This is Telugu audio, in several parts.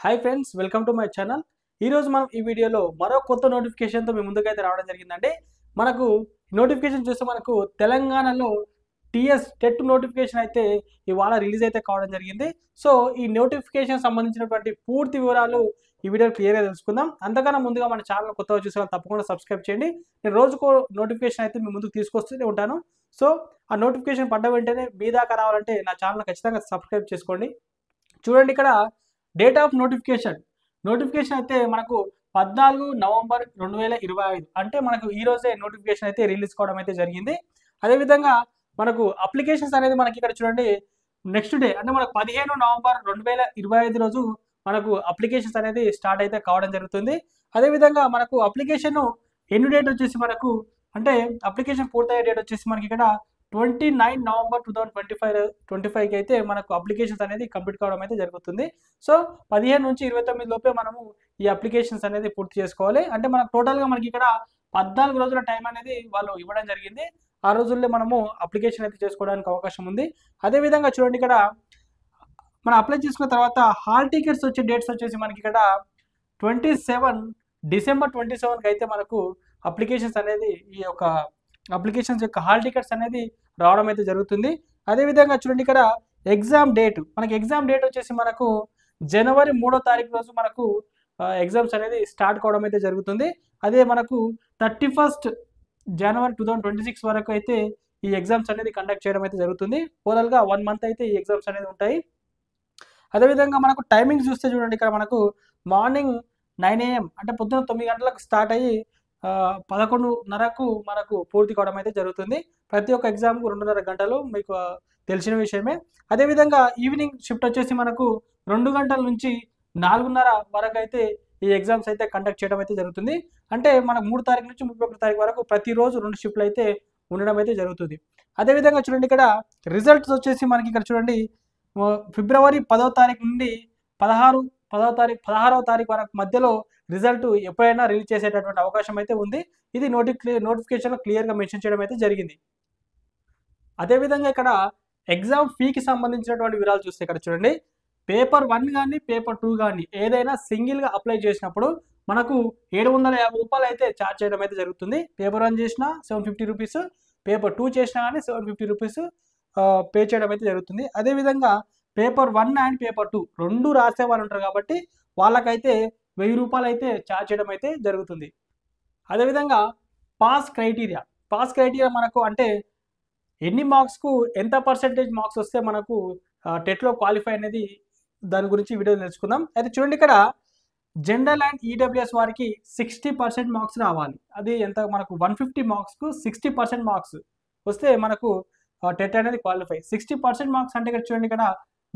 Hi friends, welcome to my channel. ఈరోజు మనం ఈ వీడియోలో మరో కొత్త నోటిఫికేషన్తో మీ ముందుకైతే రావడం జరిగిందండి. మనకు నోటిఫికేషన్ చూస్తే మనకు తెలంగాణలో టీఎస్ టెట్ నోటిఫికేషన్ అయితే ఇవాళ రిలీజ్ అయితే కావడం జరిగింది. సో ఈ నోటిఫికేషన్ సంబంధించినటువంటి పూర్తి వివరాలు ఈ వీడియోలో క్లియర్గా తెలుసుకుందాం. అంతకన్నా ముందుగా మన ఛానల్ కొత్తగా చూసే వాళ్ళు తప్పకుండా సబ్స్క్రైబ్ చేయండి. నేను రోజుకో నోటిఫికేషన్ అయితే మీ ముందుకు తీసుకొస్తూనే ఉంటాను. సో ఆ నోటిఫికేషన్ పడ్డ వెంటనే మీ దాకా రావాలంటే నా ఛానల్ ఖచ్చితంగా సబ్స్క్రైబ్ చేసుకోండి. చూడండి, ఇక్కడ డేట్ ఆఫ్ నోటిఫికేషన్ అయితే మనకు 14 నవంబర్ 2025 అంటే మనకు ఈ రోజే నోటిఫికేషన్ అయితే రిలీజ్ కావడం అయితే జరిగింది. అదేవిధంగా మనకు అప్లికేషన్స్ అనేది మనకి ఇక్కడ చూడండి, నెక్స్ట్ డే అంటే మనకు 15 నవంబర్ 2025 రోజు మనకు అప్లికేషన్స్ అనేది స్టార్ట్ అయితే కావడం జరుగుతుంది. అదేవిధంగా మనకు అప్లికేషన్ ఎండ్ డేట్ వచ్చేసి మనకు అంటే అప్లికేషన్ పూర్తయ్యే డేట్ వచ్చేసి మనకి ఇక్కడ 29 నవంబర్ 2025కి అయితే మనకు అప్లికేషన్స్ అనేది కంప్లీట్ కావడం అయితే జరుగుతుంది. సో 15 నుంచి 29 లోపే మనము ఈ అప్లికేషన్స్ అనేది పూర్తి చేసుకోవాలి. అంటే మనకు టోటల్గా మనకి ఇక్కడ 14 రోజుల టైం అనేది వాళ్ళు ఇవ్వడం జరిగింది. ఆ రోజుల్లో మనము అప్లికేషన్ అయితే చేసుకోవడానికి అవకాశం ఉంది. అదేవిధంగా చూడండి, ఇక్కడ మనం అప్లై చేసుకున్న తర్వాత హాల్ టికెట్స్ వచ్చే డేట్స్ వచ్చేసి మనకి ఇక్కడ 27 డిసెంబర్ 27కి అయితే మనకు అప్లికేషన్స్ అనేది ఈ యొక్క అప్లికేషన్స్ యొక్క హాల్ టికెట్స్ అనేది రావడం అయితే జరుగుతుంది. అదేవిధంగా చూడండి, ఇక్కడ ఎగ్జామ్ డేట్ వచ్చేసి మనకు జనవరి 3వ తారీఖు రోజు మనకు ఎగ్జామ్స్ అనేది స్టార్ట్ కావడం అయితే జరుగుతుంది. అదే మనకు 31 జనవరి 2026 వరకు అయితే ఈ ఎగ్జామ్స్ అనేది కండక్ట్ చేయడం అయితే జరుగుతుంది. ఓవరాల్గా 1 మంత్ అయితే ఈ ఎగ్జామ్స్ అనేది ఉంటాయి. అదేవిధంగా మనకు టైమింగ్స్ చూస్తే చూడండి, ఇక్కడ మనకు మార్నింగ్ 9 AM అంటే పొద్దున 9 గంటలకు స్టార్ట్ అయ్యి 11:30కు మనకు పూర్తి కావడం అయితే జరుగుతుంది. ప్రతి ఒక్క ఎగ్జామ్కు 2.5 గంటలు మీకు తెలిసిన విషయమే. అదేవిధంగా ఈవినింగ్ షిఫ్ట్ వచ్చేసి మనకు 2 గంటల నుంచి 4:30 వరకు అయితే ఈ ఎగ్జామ్స్ అయితే కండక్ట్ చేయడం అయితే జరుగుతుంది. అంటే మనకు 3 తారీఖు నుంచి 31 తారీఖు వరకు ప్రతిరోజు 2 షిఫ్ట్లు అయితే ఉండడం అయితే జరుగుతుంది. అదేవిధంగా చూడండి, ఇక్కడ రిజల్ట్స్ వచ్చేసి మనకి ఇక్కడ చూడండి, ఫిబ్రవరి 10వ తారీఖు నుండి 16వ తారీఖు వరకు మధ్యలో రిజల్ట్ ఎప్పుడైనా రిలీజ్ చేసేటటువంటి అవకాశం అయితే ఉంది. ఇది నోటిఫికేషన్లో క్లియర్గా మెన్షన్ చేయడం అయితే జరిగింది. అదేవిధంగా ఇక్కడ ఎగ్జామ్ ఫీకి సంబంధించినటువంటి వివరాలు చూస్తే ఇక్కడ చూడండి, పేపర్ 1 కానీ పేపర్ 2 కానీ ఏదైనా సింగిల్గా అప్లై చేసినప్పుడు మనకు 750 రూపాయలు అయితే ఛార్జ్ చేయడం అయితే జరుగుతుంది. పేపర్ 1 చేసినా 750 రూపీస్, పేపర్ 2 చేసినా కానీ 750 రూపీస్ పే చేయడం అయితే జరుగుతుంది. అదేవిధంగా పేపర్ 1 అండ్ పేపర్ 2 రెండు రాసే వాళ్ళు ఉంటారు కాబట్టి వాళ్ళకైతే 1000 రూపాయలు అయితే ఛార్జ్ చేయడం అయితే జరుగుతుంది. అదేవిధంగా పాస్ క్రైటీరియా మనకు అంటే ఎన్ని మార్క్స్కు ఎంత పర్సెంటేజ్ మార్క్స్ వస్తే మనకు టెట్లో క్వాలిఫై అనేది దాని గురించి వీడియో తెలుసుకుందాం. అయితే చూడండి, ఇక్కడ జనరల్ అండ్ ఈడబ్ల్యూఎస్ వారికి 60% మార్క్స్ రావాలి. అది ఎంత మనకు 150 మార్క్స్కు 60% మార్క్స్ వస్తే మనకు టెట్ అనేది క్వాలిఫై. 60% మార్క్స్ అంటే ఇక్కడ చూడండి, ఇక్కడ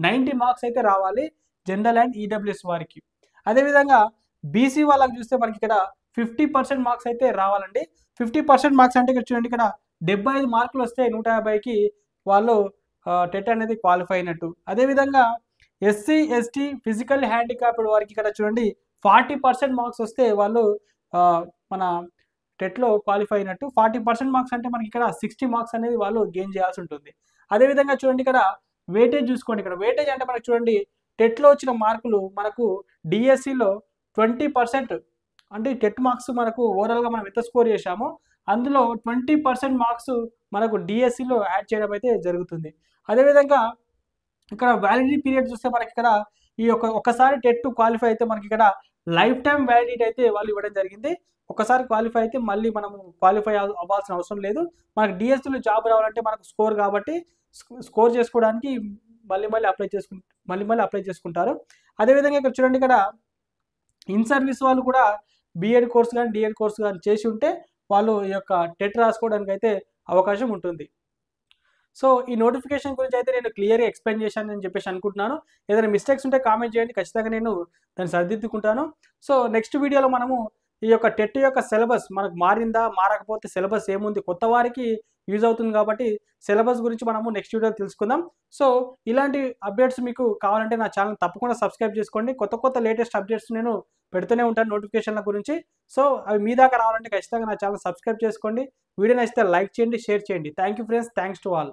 90 మార్క్స్ అయితే రావాలి జనరల్ అండ్ ఈడబ్ల్యూఎస్ వారికి. అదేవిధంగా బీసీ వాళ్ళకి చూస్తే మనకి ఇక్కడ 50% మార్క్స్ అయితే రావాలండి. 50% మార్క్స్ అంటే ఇక్కడ చూడండి, ఇక్కడ 75 మార్కులు వస్తే 150కి వాళ్ళు టెట్ అనేది క్వాలిఫై అయినట్టు. అదేవిధంగా ఎస్సీ ఎస్టీ ఫిజికల్ హ్యాండిక్యాప్డ్ వారికి ఇక్కడ చూడండి 40% మార్క్స్ వస్తే వాళ్ళు మన టెట్లో క్వాలిఫై అయినట్టు. 40% మార్క్స్ అంటే మనకి ఇక్కడ 60 మార్క్స్ అనేది వాళ్ళు గెయిన్ చేయాల్సి ఉంటుంది. అదేవిధంగా చూడండి, ఇక్కడ వెయిటేజ్ చూసుకోండి. ఇక్కడ వెయిటేజ్ అంటే మనకు చూడండి, టెట్లో వచ్చిన మార్కులు మనకు డిఎస్సిలో 20% అంటే టెట్ మార్క్స్ మనకు ఓవరాల్గా మనం ఎంత స్కోర్ చేశామో అందులో 20% మార్క్స్ మనకు డిఎస్సిలో యాడ్ చేయడం అయితే జరుగుతుంది. అదేవిధంగా ఇక్కడ వ్యాలిడిటీ పీరియడ్ చూస్తే మనకి ఇక్కడ ఈ ఒక్కసారి టెట్ క్వాలిఫై అయితే మనకి ఇక్కడ లైఫ్ టైం వ్యాలిడిటీ అయితే వాళ్ళు ఇవ్వడం జరిగింది. ఒకసారి క్వాలిఫై అయితే మళ్ళీ మనము క్వాలిఫై అవ్వాల్సిన అవసరం లేదు. మనకు డిఎస్సిలో జాబ్ రావాలంటే మనకు స్కోర్ కాబట్టి స్కోర్ చేసుకోవడానికి మళ్ళీ అప్లై చేసుకుంటారు. అదేవిధంగా ఇక్కడ చూడండి, ఇక్కడ ఇన్ సర్వీస్ వాళ్ళు కూడా బీఎడ్ కోర్స్ కానీ డిఎడ్ కోర్స్ కానీ చేసి ఉంటే వాళ్ళు ఈ యొక్క టెట్ రాసుకోవడానికి అయితే అవకాశం ఉంటుంది. సో ఈ నోటిఫికేషన్ గురించి అయితే నేను క్లియర్గా ఎక్స్ప్లెయిన్ చేశాను అని చెప్పేసి అనుకుంటున్నాను. ఏదైనా మిస్టేక్స్ ఉంటే కామెంట్ చేయండి, ఖచ్చితంగా నేను దాన్ని సరిదిద్దుకుంటాను. సో నెక్స్ట్ వీడియోలో మనము ఈ యొక్క టెట్ యొక్క సిలబస్ మనకు మారిందా, మారకపోతే సిలబస్ ఏముంది, కొత్త వారికి యూజ్ అవుతుంది కాబట్టి సిలబస్ గురించి మనము నెక్స్ట్ వీడియోలో తెలుసుకుందాం. సో ఇలాంటి అప్డేట్స్ మీకు కావాలంటే నా ఛానల్ తప్పకుండా సబ్స్క్రైబ్ చేసుకోండి. కొత్త లేటెస్ట్ అప్డేట్స్ నేను పెడుతూనే ఉంటాను నోటిఫికేషన్ల గురించి. సో అవి మీ దాకా రావాలంటే ఖచ్చితంగా నా ఛానల్ సబ్స్క్రైబ్ చేసుకోండి. వీడియో నచ్చితే లైక్ చేయండి, షేర్ చేయండి. Thank you friends, thanks to all.